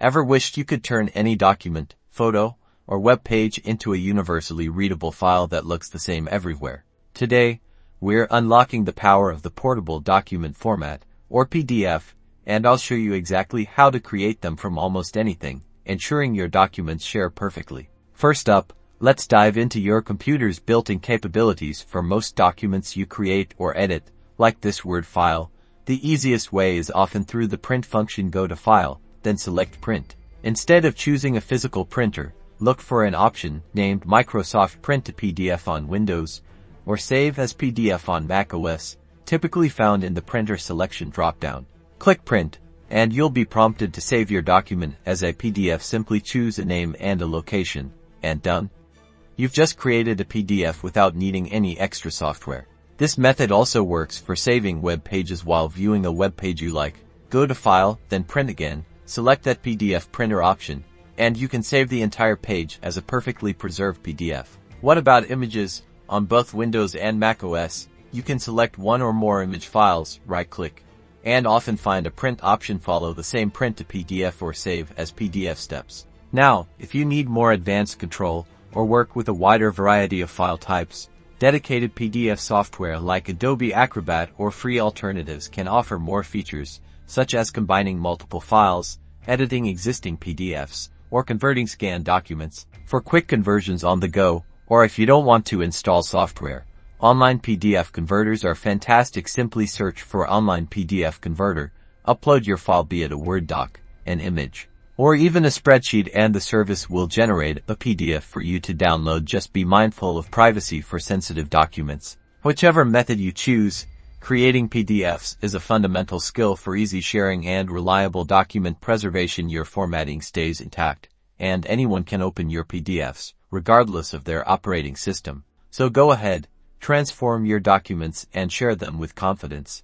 Ever wished you could turn any document, photo, or web page into a universally readable file that looks the same everywhere? Today, we're unlocking the power of the portable document format, or PDF, and I'll show you exactly how to create them from almost anything, ensuring your documents share perfectly. First up, let's dive into your computer's built-in capabilities. For most documents you create or edit, like this Word file, the easiest way is often through the print function. Go to File, then select Print. Instead of choosing a physical printer, look for an option named Microsoft Print to PDF on Windows, or Save as PDF on macOS, typically found in the Printer selection dropdown. Click Print, and you'll be prompted to save your document as a PDF. Simply choose a name and a location, and done. You've just created a PDF without needing any extra software. This method also works for saving web pages while viewing a web page you like. Go to File, then Print again, select that PDF printer option, and you can save the entire page as a perfectly preserved PDF. What about images? On both Windows and macOS, you can select one or more image files, right-click, and often find a print option. Follow the same print to PDF or save as PDF steps. Now, if you need more advanced control or work with a wider variety of file types, dedicated PDF software like Adobe Acrobat or free alternatives can offer more features, such as combining multiple files, editing existing PDFs, or converting scanned documents. For quick conversions on the go, or if you don't want to install software, online PDF converters are fantastic. Simply search for Online PDF Converter, upload your file, be it a Word doc, an image, or even a spreadsheet, and the service will generate a PDF for you to download. Just be mindful of privacy for sensitive documents. Whichever method you choose, creating PDFs is a fundamental skill for easy sharing and reliable document preservation. Your formatting stays intact, and anyone can open your PDFs, regardless of their operating system. So go ahead, transform your documents and share them with confidence.